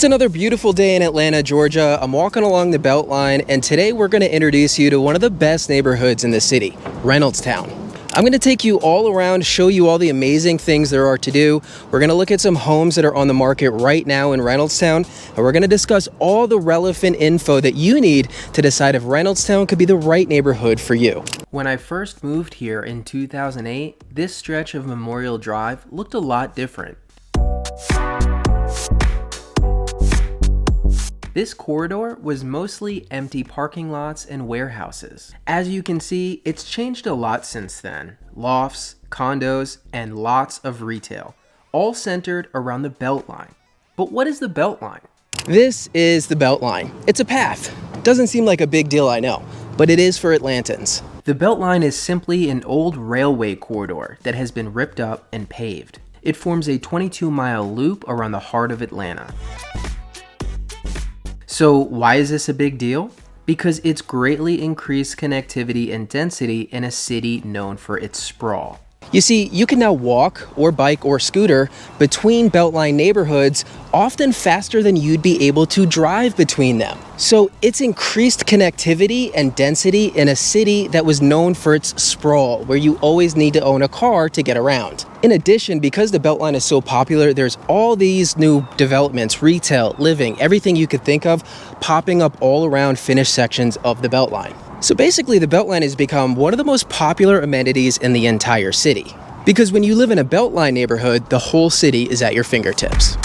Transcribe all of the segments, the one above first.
It's another beautiful day in Atlanta, Georgia. I'm walking along the Beltline, and today we're going to introduce you to one of the best neighborhoods in the city, Reynoldstown. I'm going to take you all around, show you all the amazing things there are to do. We're going to look at some homes that are on the market right now in Reynoldstown, and we're going to discuss all the relevant info that you need to decide if Reynoldstown could be the right neighborhood for you. When I first moved here in 2008, this stretch of Memorial Drive looked a lot different. This corridor was mostly empty parking lots and warehouses. As you can see, it's changed a lot since then. Lofts, condos, and lots of retail, all centered around the Beltline. But what is the Beltline? This is the Beltline. It's a path. Doesn't seem like a big deal, I know, but it is for Atlantans. The Beltline is simply an old railway corridor that has been ripped up and paved. It forms a 22-mile loop around the heart of Atlanta. So why is this a big deal? Because it's greatly increased connectivity and density in a city known for its sprawl. You see, you can now walk or bike or scooter between Beltline neighborhoods often faster than you'd be able to drive between them. So it's increased connectivity and density in a city that was known for its sprawl, where you always need to own a car to get around. In addition, because the Beltline is so popular, there's all these new developments, retail, living, everything you could think of, popping up all around finished sections of the Beltline. So basically, the Beltline has become one of the most popular amenities in the entire city. Because when you live in a Beltline neighborhood, the whole city is at your fingertips.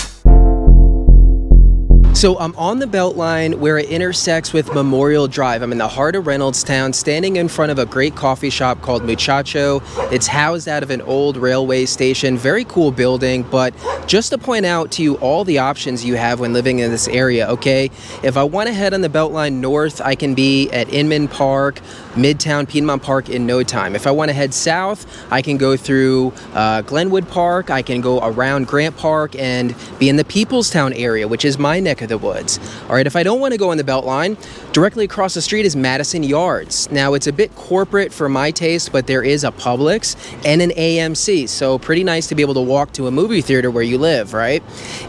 So I'm on the Beltline where it intersects with Memorial Drive. I'm in the heart of Reynoldstown, standing in front of a great coffee shop called Muchacho. It's housed out of an old railway station. Very cool building, but just to point out to you all the options you have when living in this area, okay? If I want to head on the Beltline north, I can be at Inman Park, Midtown, Piedmont Park in no time. If I want to head south, I can go through Glenwood Park, I can go around Grant Park and be in the Peoplestown area, which is my neck of the woods. All right, if I don't want to go on the Beltline, directly across the street is Madison Yards. Now, it's a bit corporate for my taste, but there is a Publix and an AMC, so pretty nice to be able to walk to a movie theater where you live, right?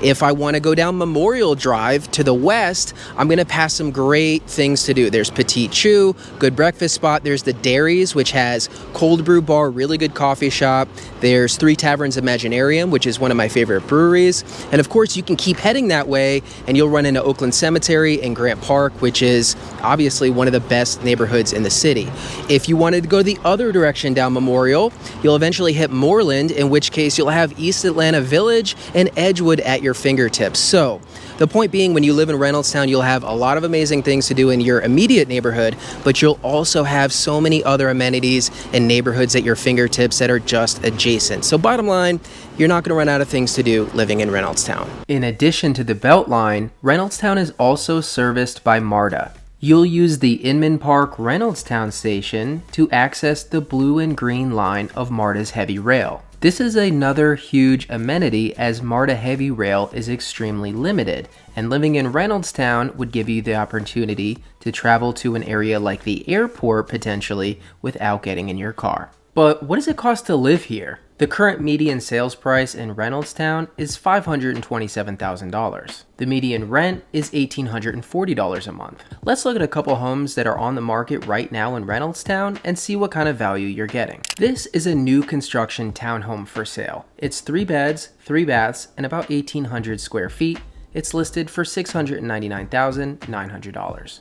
If I want to go down Memorial Drive to the west, I'm going to pass some great things to do. There's Petite Chew, good breakfast spot. There's the Dairies, which has cold brew bar, really good coffee shop. There's Three Taverns Imaginarium, which is one of my favorite breweries. And of course, you can keep heading that way and you'll run into Oakland Cemetery and Grant Park, which is obviously one of the best neighborhoods in the city. If you wanted to go the other direction down Memorial, you'll eventually hit Moreland, in which case you'll have East Atlanta Village and Edgewood at your fingertips. So the point being, when you live in Reynoldstown, you'll have a lot of amazing things to do in your immediate neighborhood, but you'll also have so many other amenities and neighborhoods at your fingertips that are just adjacent. So bottom line, you're not going to run out of things to do living in Reynoldstown. In addition to the Beltline, Reynoldstown is also serviced by MARTA. You'll use the Inman Park Reynoldstown station to access the blue and green line of MARTA's heavy rail. This is another huge amenity, as MARTA Heavy Rail is extremely limited, and living in Reynoldstown would give you the opportunity to travel to an area like the airport potentially without getting in your car. But what does it cost to live here? The current median sales price in Reynoldstown is $527,000. The median rent is $1,840 a month. Let's look at a couple homes that are on the market right now in Reynoldstown and see what kind of value you're getting. This is a new construction townhome for sale. It's 3 beds, 3 baths, and about 1,800 square feet. It's listed for $699,900.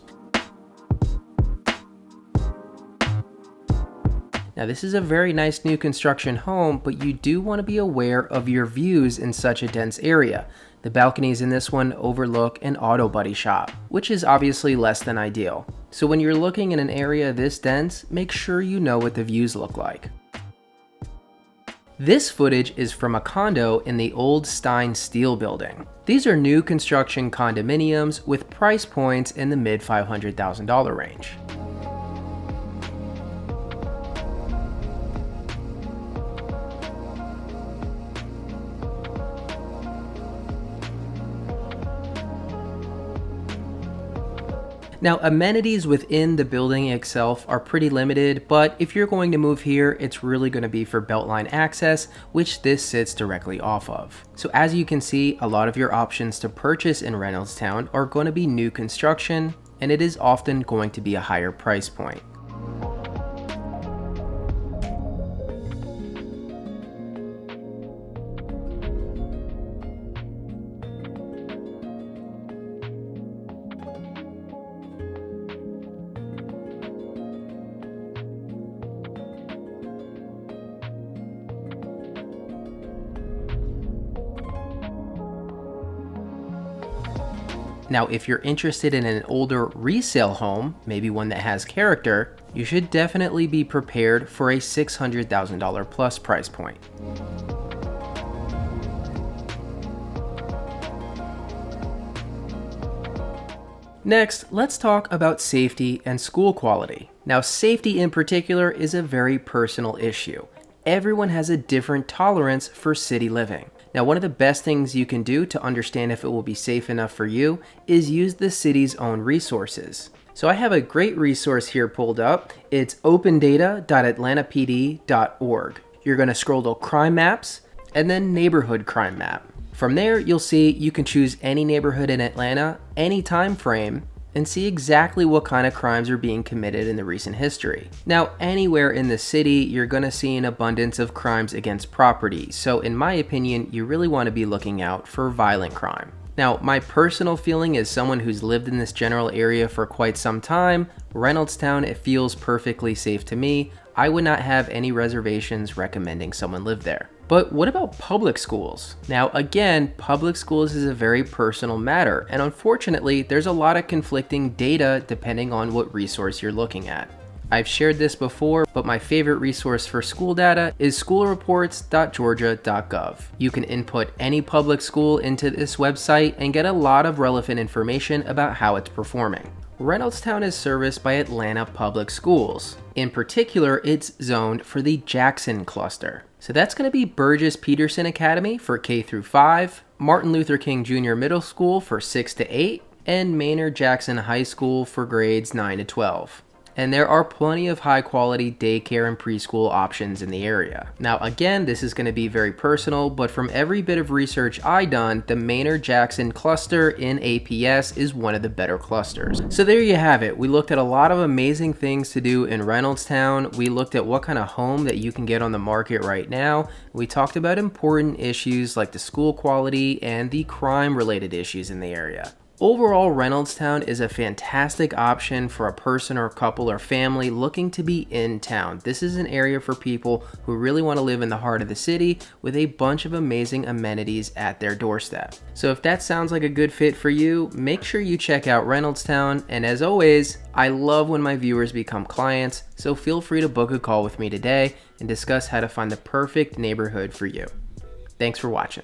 Now, this is a very nice new construction home, but you do want to be aware of your views in such a dense area. The balconies in this one overlook an auto body shop, which is obviously less than ideal. So when you're looking in an area this dense, make sure you know what the views look like. This footage is from a condo in the old Stein Steel building. These are new construction condominiums with price points in the mid $500,000 range. Now, amenities within the building itself are pretty limited, but if you're going to move here, it's really going to be for Beltline access, which this sits directly off of. So as you can see, a lot of your options to purchase in Reynoldstown are going to be new construction, and it is often going to be a higher price point. Now, if you're interested in an older resale home, maybe one that has character, you should definitely be prepared for a $600,000 plus price point. Next, let's talk about safety and school quality. Now, safety in particular is a very personal issue. Everyone has a different tolerance for city living. Now, one of the best things you can do to understand if it will be safe enough for you is use the city's own resources. So I have a great resource here pulled up. It's opendata.atlantapd.org. You're going to scroll to crime maps and then neighborhood crime map. From there, you'll see you can choose any neighborhood in Atlanta, any time frame, and see exactly what kind of crimes are being committed in the recent history. Now, anywhere in the city, you're gonna see an abundance of crimes against property. So in my opinion, you really wanna be looking out for violent crime. Now, my personal feeling as someone who's lived in this general area for quite some time, Reynoldstown, it feels perfectly safe to me. I would not have any reservations recommending someone live there. But what about public schools? Now again, public schools is a very personal matter, and unfortunately, there's a lot of conflicting data depending on what resource you're looking at. I've shared this before, but my favorite resource for school data is schoolreports.georgia.gov. You can input any public school into this website and get a lot of relevant information about how it's performing. Reynoldstown is serviced by Atlanta Public Schools. In particular, it's zoned for the Jackson cluster. So that's going to be Burgess Peterson Academy for K through 5, Martin Luther King Jr. Middle School for 6 to 8, and Maynard Jackson High School for grades 9 to 12. And there are plenty of high quality daycare and preschool options in the area. Now again, this is going to be very personal, but from every bit of research I've done, the Maynard Jackson cluster in APS is one of the better clusters. So there you have it. We looked at a lot of amazing things to do in Reynoldstown. We looked at what kind of home that you can get on the market right now. We talked about important issues like the school quality and the crime related issues in the area. Overall, Reynoldstown is a fantastic option for a person or couple or family looking to be in town. This is an area for people who really want to live in the heart of the city with a bunch of amazing amenities at their doorstep. So if that sounds like a good fit for you, make sure you check out Reynoldstown. And as always, I love when my viewers become clients, so feel free to book a call with me today and discuss how to find the perfect neighborhood for you. Thanks for watching.